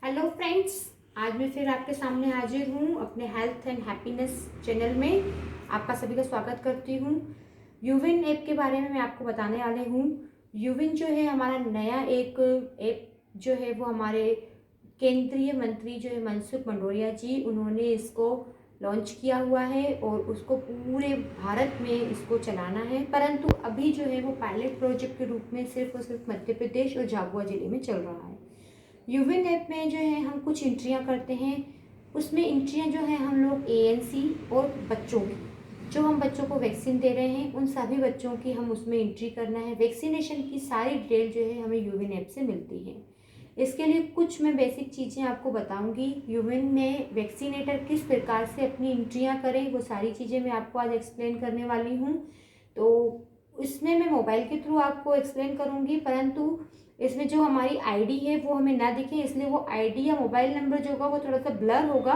Hello friends, आज मैं फिर आपके सामने हाजिर हूँ अपने हेल्थ एंड हैप्पीनेस चैनल में। आपका सभी का स्वागत करती हूँ। यूविन ऐप के बारे में मैं आपको बताने वाले हूँ। यूविन जो है हमारा नया एक ऐप जो है वो हमारे केंद्रीय मंत्री जो है मनसुख मंडाविया जी, उन्होंने इसको लॉन्च किया हुआ है और उसको पूरे भारत में इसको चलाना है। परंतु अभी जो है वो पायलट प्रोजेक्ट के रूप में सिर्फ और सिर्फ मध्य प्रदेश और झाबुआ जिले में चल रहा है। यूविन ऐप में जो है हम कुछ एंट्रियां करते हैं। उसमें एंट्रियां जो है हम लोग एएनसी और बच्चों की, जो हम बच्चों को वैक्सीन दे रहे हैं उन सभी बच्चों की हम उसमें एंट्री करना है। वैक्सीनेशन की सारी डिटेल जो है हमें यूविन ऐप से मिलती है। इसके लिए कुछ मैं बेसिक चीज़ें आपको बताऊंगी। यूविन में वैक्सीनेटर किस प्रकार से अपनी एंट्रियां करें वो सारी चीज़ें मैं आपको आज एक्सप्लेन करने वाली हूँ। तो इसमें मैं मोबाइल के थ्रू आपको एक्सप्लेन करूँगी, परंतु इसमें जो हमारी आईडी है वो हमें ना दिखे, इसलिए वो आईडी या मोबाइल नंबर जो होगा वो थोड़ा सा ब्लर होगा।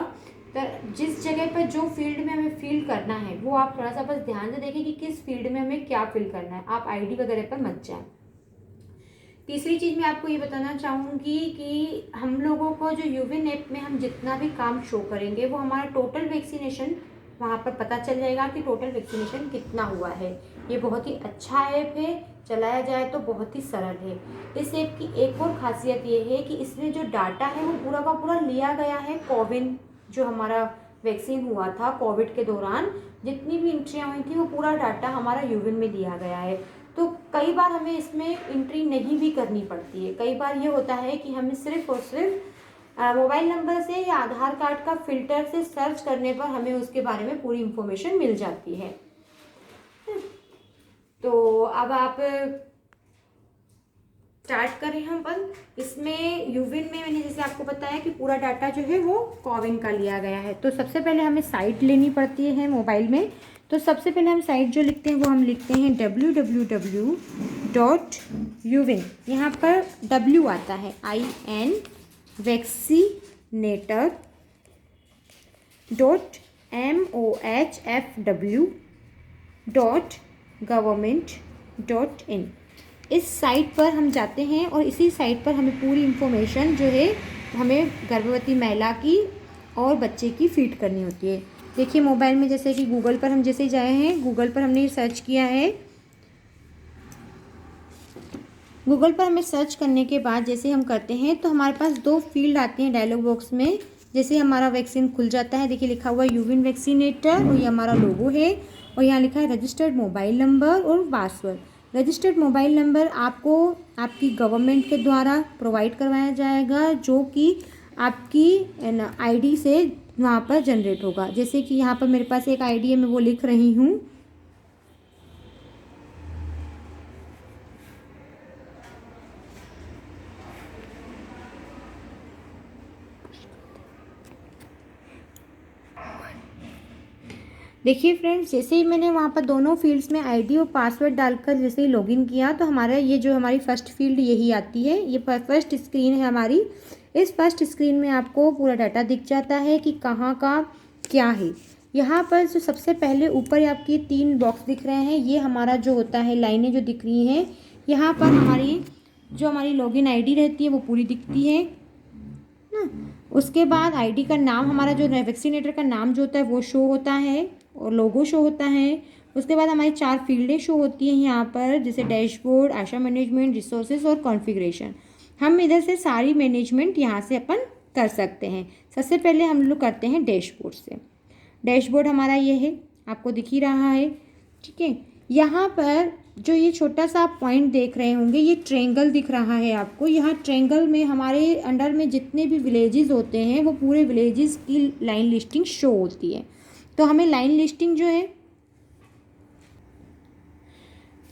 तो जिस जगह पर जो फील्ड में हमें फिल करना है वो आप थोड़ा सा बस ध्यान से देखें कि किस फील्ड में हमें क्या फिल करना है, आप आईडी वगैरह पर मत जाए। तीसरी चीज़ मैं आपको ये बताना चाहूँगी कि हम लोगों को जो यूविन ऐप में हम जितना भी काम शो करेंगे वो हमारा टोटल वैक्सीनेशन वहाँ पर पता चल जाएगा कि टोटल वैक्सीनेशन कितना हुआ है। ये बहुत ही अच्छा ऐप है, चलाया जाए तो बहुत ही सरल है। इस ऐप की एक और खासियत ये है कि इसमें जो डाटा है वो पूरा का पूरा लिया गया है कोविन, जो हमारा वैक्सीन हुआ था कोविड के दौरान जितनी भी एंट्रियाँ हुई थी वो पूरा डाटा हमारा यूविन में दिया गया है। तो कई बार हमें इसमें एंट्री नहीं भी करनी पड़ती है। कई बार ये होता है कि हमें सिर्फ और सिर्फ मोबाइल नंबर से या आधार कार्ड का फिल्टर से सर्च करने पर हमें उसके बारे में पूरी इंफॉर्मेशन मिल जाती है। तो अब आप स्टार्ट करें हम अपन। इसमें यूविन में मैंने जैसे आपको बताया कि पूरा डाटा जो है वो कोविन का लिया गया है। तो सबसे पहले हमें साइट लेनी पड़ती है मोबाइल में। तो सबसे पहले हम साइट जो लिखते हैं वो हम लिखते हैं www.uvin। यहाँ पर W आता है IN vaccinator.mohfw.government.in। इस साइट पर हम जाते हैं और इसी साइट पर हमें पूरी इन्फॉर्मेशन जो है हमें गर्भवती महिला की और बच्चे की फीड करनी होती है। देखिए मोबाइल में जैसे कि गूगल पर हम जैसे जाए हैं, गूगल पर हमने सर्च किया है। गूगल पर हमें सर्च करने के बाद जैसे हम करते हैं तो हमारे पास दो फील्ड आती हैं डायलॉग बॉक्स में। जैसे हमारा वैक्सीन खुल जाता है, देखिए लिखा हुआ है यूविन वैक्सीनेटर और ये हमारा लोगो है और यहाँ लिखा है रजिस्टर्ड मोबाइल नंबर और पासवर्ड। रजिस्टर्ड मोबाइल नंबर आपको आपकी गवर्नमेंट के द्वारा प्रोवाइड करवाया जाएगा, जो कि आपकी आईडी से वहाँ पर जनरेट होगा। जैसे कि यहाँ पर मेरे पास एक आईडी है, मैं वो लिख रही हूँ। देखिए फ्रेंड्स, जैसे ही मैंने वहाँ पर दोनों फील्ड्स में आईडी और पासवर्ड डालकर जैसे ही लॉगिन किया तो हमारा ये जो हमारी फर्स्ट फील्ड यही आती है। ये फर्स्ट स्क्रीन है हमारी। इस फर्स्ट स्क्रीन में आपको पूरा डाटा दिख जाता है कि कहाँ का क्या है। यहाँ पर जो सबसे पहले ऊपर आपकी 3 बॉक्स दिख रहे हैं, ये हमारा जो होता है लाइनें जो दिख रही हैं, यहाँ पर हमारी लॉगिन आईडी रहती है वो पूरी दिखती है ना। उसके बाद आईडी का नाम, हमारा जो वैक्सीनेटर का नाम जो होता है वो शो होता है और लोगो शो होता है। उसके बाद हमारी 4 फील्डें शो होती हैं यहाँ पर, जैसे डैशबोर्ड, आशा मैनेजमेंट, रिसोर्सेज और कॉन्फ़िगरेशन। हम इधर से सारी मैनेजमेंट यहाँ से अपन कर सकते हैं। सबसे पहले हम लोग करते हैं डैशबोर्ड से। डैशबोर्ड हमारा ये है, आपको दिख ही रहा है, ठीक है। यहाँ पर जो ये छोटा सा आप पॉइंट देख रहे होंगे, ये ट्रेंगल दिख रहा है आपको। यहाँ ट्रेंगल में हमारे अंडर में जितने भी विलेजेस होते हैं वो पूरे विलेजेस की लाइन लिस्टिंग शो होती है। तो हमें लाइन लिस्टिंग जो है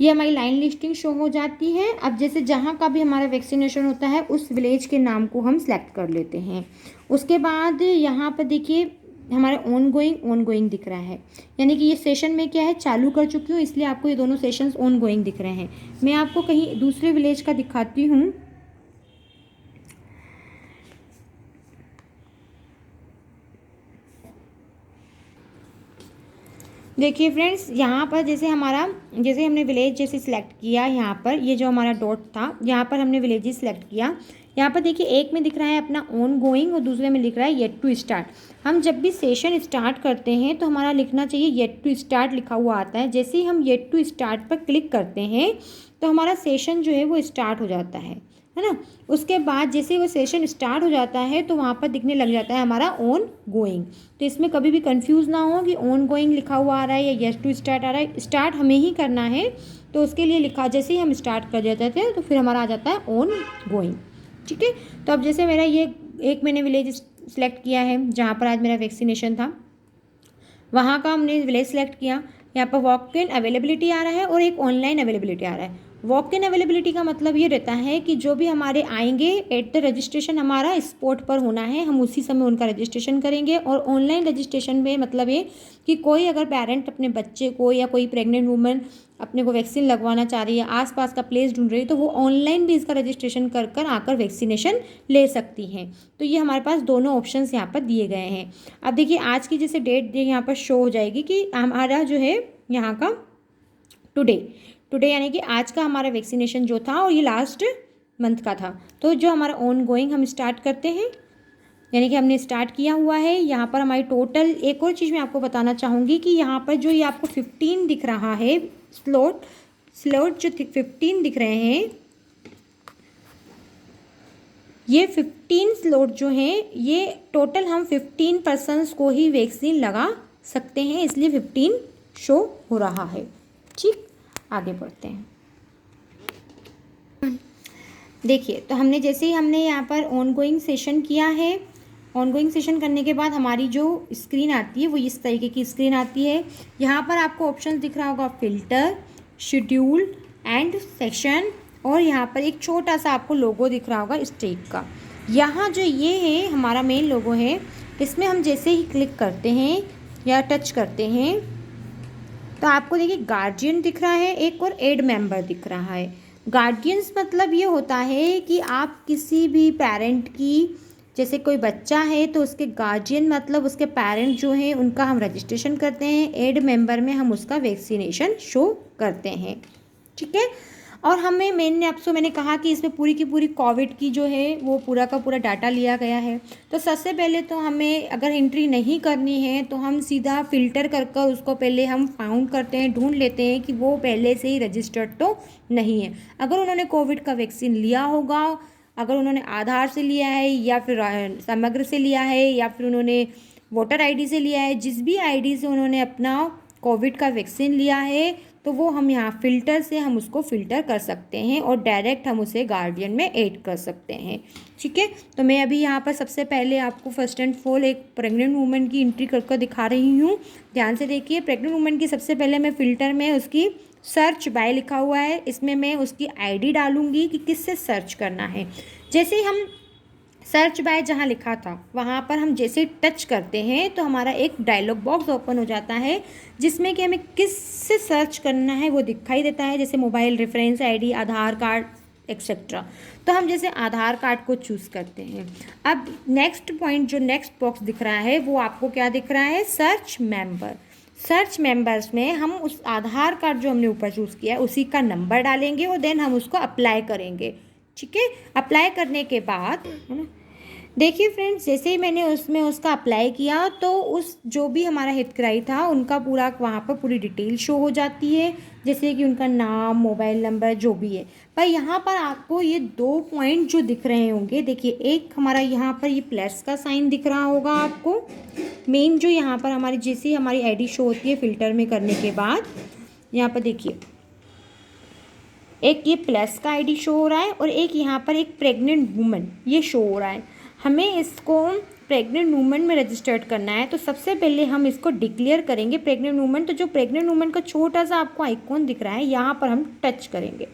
ये हमारी लाइन लिस्टिंग शो हो जाती है। अब जैसे जहाँ का भी हमारा वैक्सीनेशन होता है उस विलेज के नाम को हम सेलेक्ट कर लेते हैं। उसके बाद यहाँ पर देखिए हमारा ऑन गोइंग दिख रहा है, यानी कि ये सेशन में क्या है, चालू कर चुकी हूँ, इसलिए आपको ये दोनों सेशंस ऑन गोइंग दिख रहे हैं। मैं आपको कहीं दूसरे विलेज का दिखाती हूँ। देखिए फ्रेंड्स, यहाँ पर जैसे हमने विलेज जैसे सिलेक्ट किया, यहाँ पर ये जो हमारा डॉट था यहाँ पर हमने विलेजेस सिलेक्ट किया। यहाँ पर देखिए एक में दिख रहा है अपना ऑन गोइंग और दूसरे में लिख रहा है येट टू स्टार्ट। हम जब भी सेशन स्टार्ट करते हैं तो हमारा लिखना चाहिए येट टू स्टार्ट लिखा हुआ आता है। जैसे ही हम येट टू स्टार्ट पर क्लिक करते हैं तो हमारा सेशन जो है वो स्टार्ट हो जाता है ना। उसके बाद जैसे वो सेशन स्टार्ट हो जाता है तो वहाँ पर दिखने लग जाता है हमारा ऑन गोइंग। तो इसमें कभी भी कंफ्यूज ना हो कि ऑन गोइंग लिखा हुआ आ रहा है या येट टू स्टार्ट आ रहा है। स्टार्ट हमें ही करना है तो उसके लिए लिखा, जैसे ही हम स्टार्ट कर देते थे तो फिर हमारा आ जाता है ऑन गोइंग। ठीक है, तो अब जैसे मेरा ये एक मैंने विलेज सेलेक्ट किया है जहाँ पर आज मेरा वैक्सीनेशन था, वहाँ का हमने विलेज सेलेक्ट किया। यहाँ पर वॉक इन अवेलेबिलिटी आ रहा है और एक ऑनलाइन अवेलेबिलिटी आ रहा है। वॉक इन अवेलेबिलिटी का मतलब ये रहता है कि जो भी हमारे आएंगे एट द रजिस्ट्रेशन हमारा स्पॉट पर होना है, हम उसी समय उनका रजिस्ट्रेशन करेंगे। और ऑनलाइन रजिस्ट्रेशन में मतलब ये कि कोई अगर पेरेंट अपने बच्चे को या कोई प्रेग्नेंट वूमेन अपने को वैक्सीन लगवाना चाह रही है, आसपास का प्लेस ढूंढ रही है, तो वो ऑनलाइन भी इसका रजिस्ट्रेशन कर कर आकर वैक्सीनेशन ले सकती हैं। तो ये हमारे पास दोनों ऑप्शंस यहाँ पर दिए गए हैं। अब देखिए आज की जैसे डेट यहाँ पर शो हो जाएगी कि हमारा जो है यहाँ का टुडे यानी कि आज का हमारा वैक्सीनेशन जो था और ये लास्ट मंथ का था। तो जो हमारा ऑन गोइंग हम स्टार्ट करते हैं, यानी कि हमने स्टार्ट किया हुआ है। यहाँ पर हमारी टोटल एक और चीज़ मैं आपको बताना चाहूँगी कि यहाँ पर जो ये आपको 15 दिख रहा है स्लॉट जो 15 दिख रहे हैं, ये 15 स्लॉट जो हैं ये टोटल हम 15 पर्सन्स को ही वैक्सीन लगा सकते हैं, इसलिए 15 शो हो रहा है। ठीक, आगे बढ़ते हैं। देखिए तो हमने जैसे ही हमने यहाँ पर ऑन गोइंग सेशन किया है, ऑन गोइंग सेशन करने के बाद हमारी जो स्क्रीन आती है वो इस तरीके की स्क्रीन आती है। यहाँ पर आपको ऑप्शन दिख रहा होगा फिल्टर, शेड्यूल एंड सेशन, और यहाँ पर एक छोटा सा आपको लोगो दिख रहा होगा स्टेट का। यहाँ जो ये है हमारा मेन लोगो है, इसमें हम जैसे ही क्लिक करते हैं या टच करते हैं तो आपको देखिए गार्जियन दिख रहा है एक, और एड मेंबर दिख रहा है। गार्डियंस मतलब ये होता है कि आप किसी भी पेरेंट की, जैसे कोई बच्चा है तो उसके गार्जियन मतलब उसके पेरेंट जो हैं उनका हम रजिस्ट्रेशन करते हैं। एड मेंबर में हम उसका वैक्सीनेशन शो करते हैं। ठीक है, और मैंने कहा कि इसमें पूरी की पूरी कोविड की जो है वो पूरा का पूरा डाटा लिया गया है। तो सबसे पहले तो हमें अगर एंट्री नहीं करनी है तो हम सीधा फ़िल्टर कर कर उसको पहले हम फाउंड करते हैं, ढूंढ लेते हैं कि वो पहले से ही रजिस्टर्ड तो नहीं है। अगर उन्होंने कोविड का वैक्सीन लिया होगा, अगर उन्होंने आधार से लिया है या फिर समग्र से लिया है या फिर उन्होंने वोटर आईडी से लिया है, जिस भी आईडी से उन्होंने अपना कोविड का वैक्सीन लिया है तो वो हम यहाँ फ़िल्टर से हम उसको फ़िल्टर कर सकते हैं और डायरेक्ट हम उसे गार्डियन में ऐड कर सकते हैं। ठीक है, तो मैं अभी यहाँ पर सबसे पहले आपको फर्स्ट एंड फॉल एक प्रेग्नेंट वूमेन की एंट्री कर दिखा रही हूँ। ध्यान से देखिए, प्रेग्नेंट वूमेन की सबसे पहले मैं फ़िल्टर में उसकी सर्च बाय लिखा हुआ है, इसमें मैं उसकी आईडी डालूँगी कि किससे सर्च करना है। जैसे ही हम सर्च बाय जहाँ लिखा था वहाँ पर हम जैसे टच करते हैं तो हमारा एक डायलॉग बॉक्स ओपन हो जाता है जिसमें कि हमें किससे सर्च करना है वो दिखाई देता है, जैसे मोबाइल रेफरेंस आईडी, आधार कार्ड एक्सेट्रा। तो हम जैसे आधार कार्ड को चूज़ करते हैं। अब नेक्स्ट पॉइंट जो नेक्स्ट बॉक्स दिख रहा है वो आपको क्या दिख रहा है, सर्च मेंबर। सर्च मेंबर्स में हम उस आधार कार्ड जो हमने ऊपर चूज़ किया है उसी का नंबर डालेंगे और देन हम उसको अप्लाई करेंगे। ठीक है, अप्लाई करने के बाद है ना, देखिए फ्रेंड्स, जैसे ही मैंने उसमें उसका अप्लाई किया तो उस जो भी हमारा हितग्राही था उनका पूरा वहाँ पर पूरी डिटेल शो हो जाती है, जैसे कि उनका नाम, मोबाइल नंबर जो भी है। पर यहाँ पर आपको ये 2 पॉइंट जो दिख रहे होंगे, देखिए एक हमारा यहाँ पर ये प्लस का साइन दिख रहा होगा आपको। मेन जो यहाँ पर हमारी जैसे हमारी आईडी शो होती है फ़िल्टर में करने के बाद, यहाँ पर देखिए एक ये प्लस का आईडी शो हो रहा है और एक यहाँ पर एक प्रेग्नेंट वूमन ये शो हो रहा है। हमें इसको प्रेग्नेंट वूमन में रजिस्टर्ड करना है, तो सबसे पहले हम इसको डिक्लेयर करेंगे प्रेग्नेंट वूमन। तो जो प्रेग्नेंट वूमन का छोटा सा आपको आइकॉन दिख रहा है यहाँ पर हम टच करेंगे।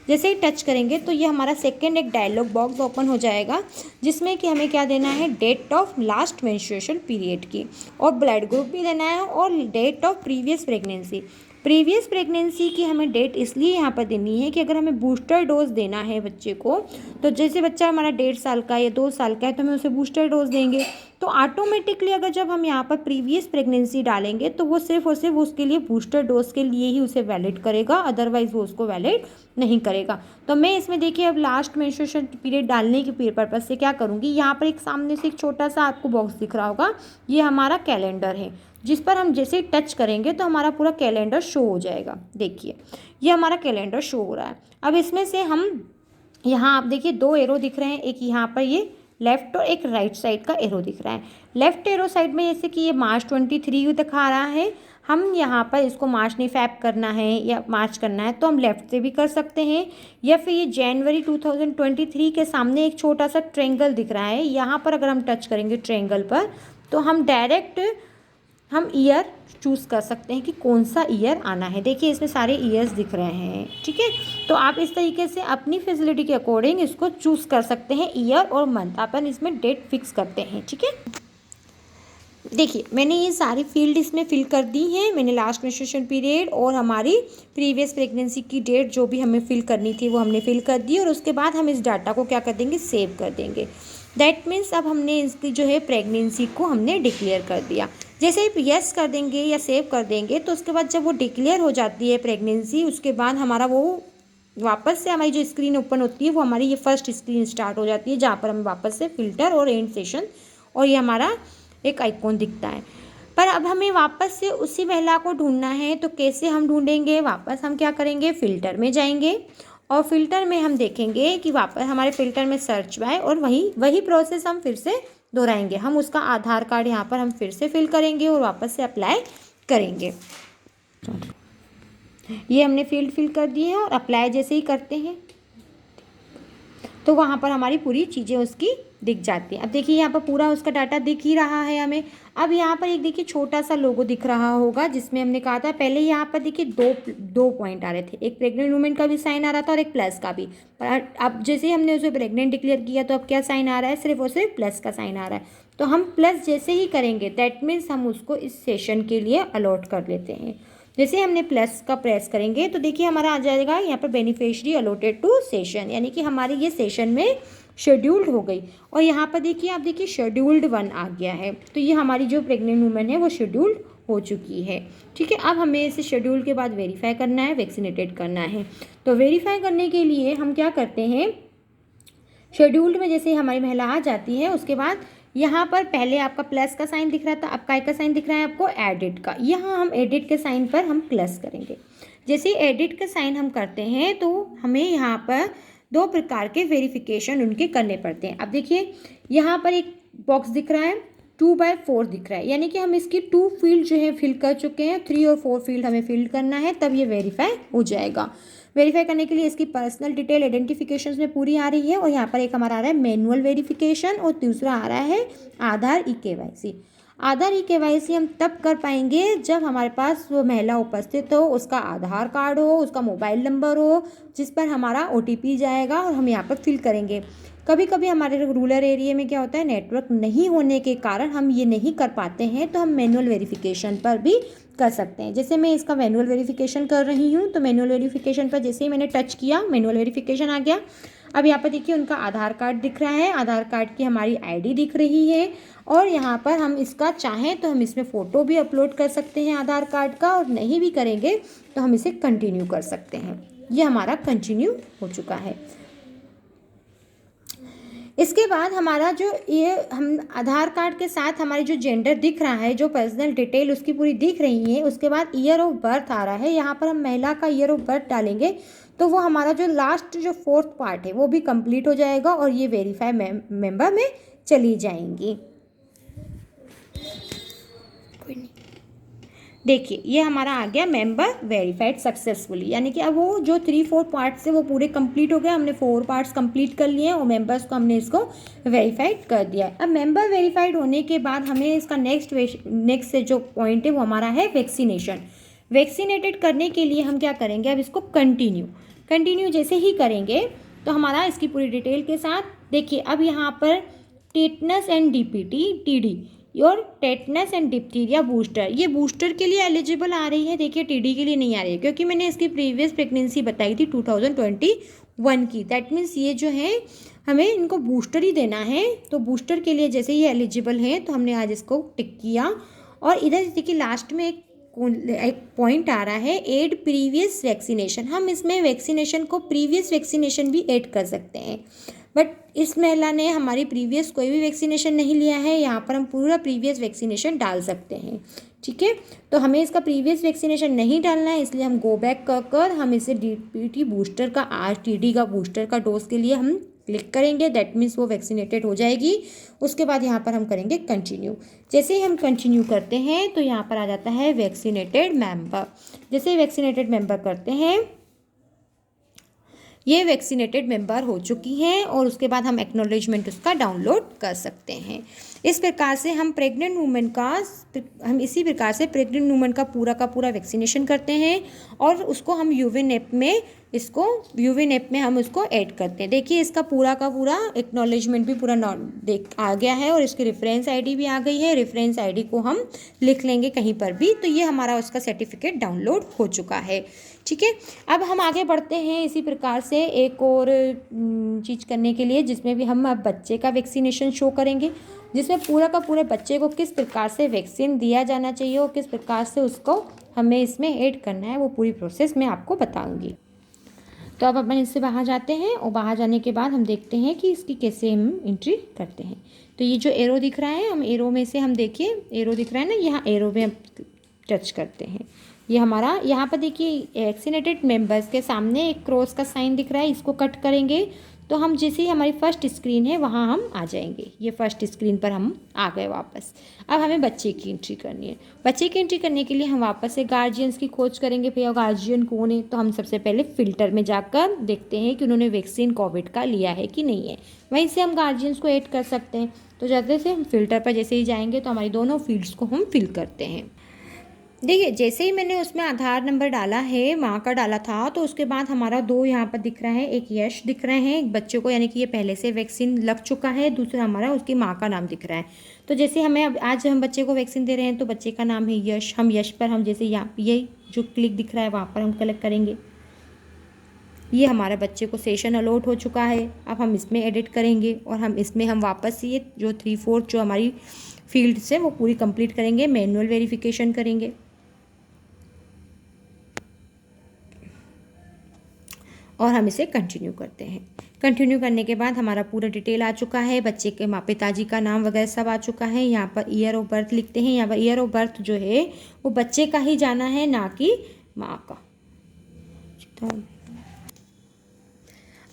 जैसे ही टच करेंगे तो ये हमारा सेकंड एक डायलॉग बॉक्स ओपन हो जाएगा जिसमें कि हमें क्या देना है, date of last menstruation period की, और ब्लड ग्रुप भी देना है और date of previous pregnancy. Previous pregnancy की हमें डेट इसलिए यहाँ पर देनी है कि अगर हमें बूस्टर डोज देना है बच्चे को, तो जैसे बच्चा हमारा 1.5 साल का या 2 साल का है तो हमें उसे बूस्टर डोज देंगे, तो ऑटोमेटिकली अगर जब हम यहाँ पर प्रीवियस प्रेगनेंसी डालेंगे तो वो सिर्फ और सिर्फ उसके लिए बूस्टर डोज के लिए ही उसे वैलिड करेगा, अदरवाइज वो उसको वैलिड नहीं करेगा। तो मैं इसमें देखिए अब लास्ट मेंस्ट्रुएशन पीरियड डालने के पर्पज़ से क्या करूँगी, यहाँ पर एक सामने से एक छोटा सा आपको बॉक्स दिख रहा होगा, ये हमारा कैलेंडर है, जिस पर हम जैसे टच करेंगे तो हमारा पूरा कैलेंडर शो हो जाएगा। देखिए ये हमारा कैलेंडर शो हो रहा है। अब इसमें से हम यहाँ आप देखिए 2 एरो दिख रहे हैं, एक यहाँ पर ये लेफ़्ट और एक राइट साइड का एरो दिख रहा है। लेफ़्ट एरो साइड में जैसे कि ये मार्च 23 दिखा रहा है, हम यहाँ पर इसको मार्च नहीं फैब करना है या मार्च करना है तो हम लेफ़्ट से भी कर सकते हैं, या फिर ये जनवरी 2023 के सामने एक छोटा सा ट्रायंगल दिख रहा है, यहाँ पर अगर हम टच करेंगे ट्रायंगल पर तो हम डायरेक्ट हम ईयर चूज़ कर सकते हैं कि कौन सा ईयर आना है। देखिए इसमें सारे ईयर्स दिख रहे हैं, ठीक है। तो आप इस तरीके से अपनी फैसिलिटी के अकॉर्डिंग इसको चूज़ कर सकते हैं, ईयर और मंथ अपन इसमें डेट फिक्स करते हैं, ठीक है। देखिए मैंने ये सारी फील्ड इसमें फिल कर दी हैं, मैंने लास्ट मेंस्ट्रुएशन पीरियड और हमारी प्रीवियस प्रेगनेंसी की डेट जो भी हमें फिल करनी थी वो हमने फिल कर दी, और उसके बाद हम इस डाटा को क्या कर देंगे, सेव कर देंगे। दैट मीन्स अब हमने इसकी जो है प्रेगनेंसी को हमने डिक्लेयर कर दिया। जैसे ही यस कर देंगे या सेव कर देंगे तो उसके बाद जब वो डिक्लेयर हो जाती है प्रेगनेंसी, उसके बाद हमारा वो वापस से हमारी जो स्क्रीन ओपन होती है वो हमारी ये फर्स्ट स्क्रीन स्टार्ट हो जाती है, जहाँ पर हमें वापस से फ़िल्टर और एंड सेशन और ये हमारा एक आइकॉन दिखता है। पर अब हमें वापस से उसी महिला को ढूंढना है, तो कैसे हम ढूंढेंगे, वापस हम क्या करेंगे, फ़िल्टर में जाएंगे और फिल्टर में हम देखेंगे कि वापस हमारे फ़िल्टर में सर्च बाय, और वही प्रोसेस हम फिर से दोहराएंगे। हम उसका आधार कार्ड यहाँ पर हम फिर से फिल करेंगे और वापस से अप्लाई करेंगे। ये हमने फील्ड फिल कर दी है और अप्लाई जैसे ही करते हैं तो वहाँ पर हमारी पूरी चीज़ें उसकी दिख जाती हैं। अब देखिए यहाँ पर पूरा उसका डाटा दिख ही रहा है हमें। अब यहाँ पर एक देखिए छोटा सा लोगो दिख रहा होगा, जिसमें हमने कहा था पहले यहाँ पर देखिए दो पॉइंट आ रहे थे, एक प्रेग्नेंट वुमेन का भी साइन आ रहा था और एक प्लस का भी। पर अब जैसे ही हमने उसे प्रेग्नेंट डिक्लेयर किया तो अब क्या साइन आ रहा है, सिर्फ और सिर्फ प्लस का साइन आ रहा है। तो हम प्लस जैसे ही करेंगे दैट मीन्स हम उसको इस सेशन के लिए अलॉट कर लेते हैं। जैसे हमने प्लस का प्रेस करेंगे तो देखिए हमारा आ जाएगा यहाँ पर बेनिफिशियरी अलॉटेड टू सेशन, यानी कि हमारी ये सेशन में शेड्यूल्ड हो गई। और यहाँ पर देखिए आप देखिए शेड्यूल्ड 1 आ गया है, तो ये हमारी जो प्रेग्नेंट वुमेन है वो शेड्यूल्ड हो चुकी है, ठीक है। अब हमें इसे शेड्यूल के बाद वेरीफाई करना है, वैक्सीनेटेड करना है। तो वेरीफाई करने के लिए हम क्या करते हैं, शेड्यूल्ड में जैसे हमारी महिला आ जाती है उसके बाद यहाँ पर पहले आपका प्लस का साइन दिख रहा था, अब काय का साइन दिख रहा है आपको, एडिट का। यहाँ हम एडिट के साइन पर हम प्लस करेंगे। जैसे एडिट का साइन हम करते हैं तो हमें यहाँ पर 2 प्रकार के वेरिफिकेशन उनके करने पड़ते हैं। अब देखिए यहाँ पर एक बॉक्स दिख रहा है 2/4 दिख रहा है, यानी कि हम इसकी 2 फील्ड जो है फिल कर चुके हैं, 3 और 4 फील्ड हमें फिल करना है, तब ये वेरीफाई हो जाएगा। वेरीफाई करने के लिए इसकी पर्सनल डिटेल आइडेंटिफिकेशन में पूरी आ रही है, और यहाँ पर एक हमारा आ रहा है मैनुअल वेरिफिकेशन और दूसरा आ रहा है आधार ई-KYC। आधार ई-KYC हम तब कर पाएंगे जब हमारे पास वो महिला उपस्थित हो, उसका आधार कार्ड हो, उसका मोबाइल नंबर हो, जिस पर हमारा OTP जाएगा और हम यहाँ पर फिल करेंगे। कभी कभी हमारे रूरल एरिया में क्या होता है, नेटवर्क नहीं होने के कारण हम ये नहीं कर पाते हैं, तो हम मैनुअल वेरिफिकेशन पर भी कर सकते हैं। जैसे मैं इसका मैनुअल वेरिफिकेशन कर रही हूँ, तो मैनुअल वेरिफिकेशन पर जैसे ही मैंने टच किया मैनुअल वेरिफिकेशन आ गया। अब यहाँ पर देखिए उनका आधार कार्ड दिख रहा है, आधार कार्ड की हमारी ID दिख रही है, और यहाँ पर हम इसका चाहें तो हम इसमें फ़ोटो भी अपलोड कर सकते हैं आधार कार्ड का, और नहीं भी करेंगे तो हम इसे कंटिन्यू कर सकते हैं। ये हमारा कंटिन्यू हो चुका है। इसके बाद हमारा जो ये हम आधार कार्ड के साथ हमारी जो जेंडर दिख रहा है, जो पर्सनल डिटेल उसकी पूरी दिख रही है, उसके बाद ईयर ऑफ बर्थ आ रहा है। यहाँ पर हम महिला का ईयर ऑफ बर्थ डालेंगे तो वो हमारा जो लास्ट जो 4th पार्ट है वो भी कंप्लीट हो जाएगा और ये वेरीफाई मेंबर में चली जाएंगी। देखिए ये हमारा आ गया मेंबर वेरीफाइड सक्सेसफुली, यानी कि अब वो जो 3-4 पार्ट्स है वो पूरे कंप्लीट हो गए। हमने 4 पार्ट्स कंप्लीट कर लिए हैं और मेंबर्स को हमने इसको वेरीफाइड कर दिया है। अब मेंबर वेरीफाइड होने के बाद हमें इसका नेक्स्ट से जो पॉइंट है वो हमारा है वैक्सीनेशन। वैक्सीनेटेड करने के लिए हम क्या करेंगे, अब इसको कंटिन्यू जैसे ही करेंगे तो हमारा इसकी पूरी डिटेल के साथ देखिए अब यहाँ पर टेटनस एंड DPT TD और टेटनस एंड डिप्थीरिया बूस्टर, ये बूस्टर के लिए एलिजिबल आ रही है, देखिए टीडी के लिए नहीं आ रही है, क्योंकि मैंने इसकी प्रीवियस प्रेगनेंसी बताई थी 2021 की। दैट मीन्स ये जो है हमें इनको बूस्टर ही देना है, तो बूस्टर के लिए जैसे ये एलिजिबल है तो हमने आज इसको टिक किया। और इधर देखिए लास्ट में एक पॉइंट आ रहा है, एड प्रीवियस वैक्सीनेशन। हम इसमें वैक्सीनेशन को प्रीवियस वैक्सीनेशन भी ऐड कर सकते हैं, बट इस महिला ने हमारी प्रीवियस कोई भी वैक्सीनेशन नहीं लिया है, यहाँ पर हम पूरा प्रीवियस वैक्सीनेशन डाल सकते हैं। ठीक है, तो हमें इसका प्रीवियस वैक्सीनेशन नहीं डालना है, इसलिए हम गो बैक कर हम इसे डीपीटी बूस्टर का RTD का बूस्टर का डोज के लिए हम क्लिक करेंगे। दैट मीन्स वो वैक्सीनेटेड हो जाएगी। उसके बाद यहाँ पर हम करेंगे कंटिन्यू। जैसे ही हम कंटिन्यू करते हैं तो यहाँ पर आ जाता है वैक्सीनेटेड मेंबर। जैसे ही वैक्सीनेटेड मेंबर करते हैं, ये वैक्सीनेटेड मेंबर हो चुकी हैं और उसके बाद हम एक्नॉलेजमेंट उसका डाउनलोड कर सकते हैं। इस प्रकार से हम प्रेग्नेंट वूमेन का इसी प्रकार से प्रेग्नेंट वूमेन का पूरा वैक्सीनेशन करते हैं और उसको हम यूविन ऐप में हम उसको ऐड करते हैं। देखिए इसका पूरा का पूरा एक्नॉलेजमेंट भी पूरा आ गया है और इसकी रेफरेंस आईडी भी आ गई है। रेफरेंस आईडी को हम लिख लेंगे कहीं पर भी, तो ये हमारा उसका सर्टिफिकेट डाउनलोड हो चुका है। ठीक है, अब हम आगे बढ़ते हैं इसी प्रकार से एक और चीज़ करने के लिए, जिसमें भी हम अब बच्चे का वैक्सीनेशन शो करेंगे, जिसमें पूरा का पूरे बच्चे को किस प्रकार से वैक्सीन दिया जाना चाहिए और किस प्रकार से उसको हमें इसमें ऐड करना है, वो पूरी प्रोसेस मैं आपको बताऊंगी। तो अब अपन इससे बाहर जाते हैं और बाहर जाने के बाद हम देखते हैं कि इसकी कैसे हम एंट्री करते हैं। तो ये जो एरो दिख रहा है, हम एरो में से हम देखिए एरो दिख रहा है ना, यहाँ एरो में हम टच करते हैं। ये हमारा यहाँ पर देखिए वैक्सीनेटेड मेंबर्स के सामने एक क्रॉस का साइन दिख रहा है, इसको कट करेंगे तो हम जैसे ही हमारी फर्स्ट स्क्रीन है वहाँ हम आ जाएंगे। ये फर्स्ट स्क्रीन पर हम आ गए वापस। अब हमें बच्चे की एंट्री करनी है। बच्चे की एंट्री करने के लिए हम वापस से गार्जियंस की खोज करेंगे। भैया गार्जियन कौन है, तो हम सबसे पहले फ़िल्टर में जाकर देखते हैं कि उन्होंने वैक्सीन कोविड का लिया है कि नहीं है, वहीं से हम गार्जियंस को ऐड कर सकते हैं। तो जैसे से हम फ़िल्टर पर जैसे ही जाएंगे तो हमारी दोनों फील्ड्स को हम फिल करते हैं। देखिए जैसे ही मैंने उसमें आधार नंबर डाला है, माँ का डाला था, तो उसके बाद हमारा 2 यहाँ पर दिख रहा है, एक यश दिख रहे हैं एक बच्चे को, यानी कि ये पहले से वैक्सीन लग चुका है। दूसरा हमारा उसकी माँ का नाम दिख रहा है। तो जैसे हमें अब आज हम बच्चे को वैक्सीन दे रहे हैं तो बच्चे का नाम है यश। हम यश पर हम जैसे यहाँ ये जो क्लिक दिख रहा है वहाँ पर हम क्लिक करेंगे। ये हमारा बच्चे को सेशन अलॉट हो चुका है। अब हम इसमें एडिट करेंगे और हम इसमें हम वापस ये जो 3/4 जो हमारी फील्ड्स है वो पूरी कंप्लीट करेंगे, मैनुअल वेरिफिकेशन करेंगे और हम इसे कंटिन्यू करते हैं। कंटिन्यू करने के बाद हमारा पूरा डिटेल आ चुका है, बच्चे के माँ पिताजी का नाम वगैरह सब आ चुका है। यहाँ पर ईयर ऑफ बर्थ लिखते हैं। यहाँ पर ईयर ऑफ बर्थ जो है वो बच्चे का ही जाना है, ना कि माँ का।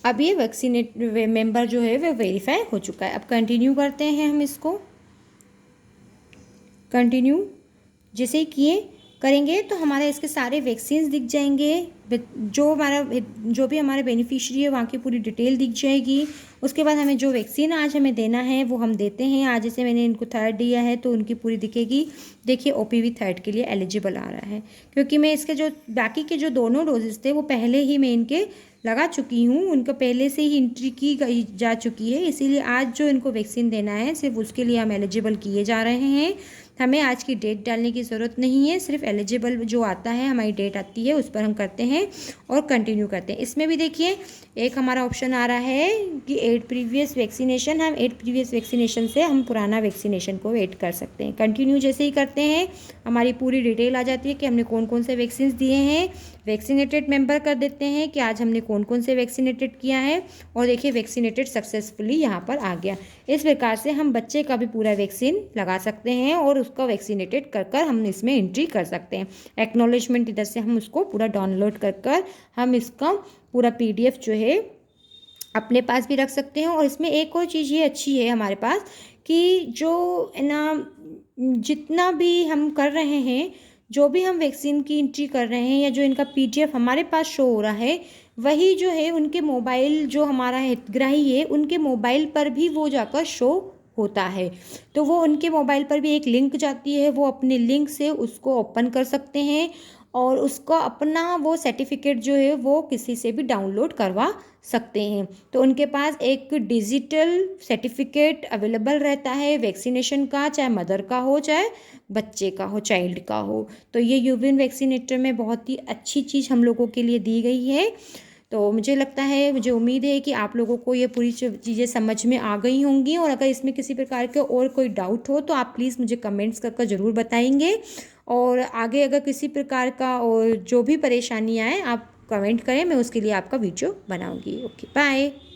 अब ये वैक्सीनेट मेंबर जो है वो वेरीफाई हो चुका है। अब कंटिन्यू करते हैं हम इसको। कंटिन्यू जैसे किए करेंगे तो हमारे इसके सारे वैक्सीन्स दिख जाएंगे। जो भी हमारे बेनिफिशियरी है वहाँ की पूरी डिटेल दिख जाएगी। उसके बाद हमें जो वैक्सीन आज हमें देना है वो हम देते हैं। आज जैसे मैंने इनको 3rd दिया है तो उनकी पूरी दिखेगी। देखिए OPV 3rd के लिए एलिजिबल आ रहा है, क्योंकि मैं इसके जो बाकी के जो दोनों डोजेस थे वो पहले ही मैं इनके लगा चुकी हूँ, उनका पहले से ही एंट्री की गई जा चुकी है। इसीलिए आज जो इनको वैक्सीन देना है सिर्फ उसके लिए हम एलिजिबल किए जा रहे हैं। हमें आज की डेट डालने की ज़रूरत नहीं है, सिर्फ एलिजिबल जो आता है हमारी डेट आती है उस पर हम करते हैं और कंटिन्यू करते हैं। इसमें भी देखिए एक हमारा ऑप्शन आ रहा है कि 8 प्रीवियस वैक्सीनेशन। हम 8 प्रीवियस वैक्सीनेशन से हम पुराना वैक्सीनेशन को ऐड कर सकते हैं। कंटिन्यू जैसे ही करते हैं हमारी पूरी डिटेल आ जाती है कि हमने कौन कौन से वैक्सीन दिए हैं। वैक्सीनेटेड मेंबर कर देते हैं कि आज हमने कौन कौन से वैक्सीनेटेड किया है और देखिए वैक्सीनेटेड सक्सेसफुली यहाँ पर आ गया। इस प्रकार से हम बच्चे का भी पूरा वैक्सीन लगा सकते हैं और उसका वैक्सीनेटेड कर हम इसमें एंट्री कर सकते हैं। एक्नॉलेजमेंट इधर से हम उसको पूरा डाउनलोड कर हम इसका पूरा PDF जो है अपने पास भी रख सकते हैं। और इसमें एक और चीज़ ये अच्छी है हमारे पास कि जो ना जितना भी हम कर रहे हैं, जो भी हम वैक्सीन की एंट्री कर रहे हैं या जो इनका PDF हमारे पास शो हो रहा है, वही जो है उनके मोबाइल जो हमारा हितग्राही है उनके मोबाइल पर भी वो जाकर शो होता है। तो वो उनके मोबाइल पर भी एक लिंक जाती है, वो अपने लिंक से उसको ओपन कर सकते हैं और उसका अपना वो सर्टिफिकेट जो है वो किसी से भी डाउनलोड करवा सकते हैं। तो उनके पास एक डिजिटल सर्टिफिकेट अवेलेबल रहता है वैक्सीनेशन का, चाहे मदर का हो चाहे बच्चे का हो, चाइल्ड का हो। तो ये यूविन वैक्सीनेटर में बहुत ही अच्छी चीज़ हम लोगों के लिए दी गई है। तो मुझे लगता है, मुझे उम्मीद है कि आप लोगों को ये पूरी चीज़ें समझ में आ गई होंगी। और अगर इसमें किसी प्रकार के और कोई डाउट हो तो आप प्लीज़ मुझे कमेंट्स कर ज़रूर बताएंगे। और आगे अगर किसी प्रकार का और जो भी परेशानी आए आप कमेंट करें, मैं उसके लिए आपका वीडियो बनाऊंगी। Okay, bye.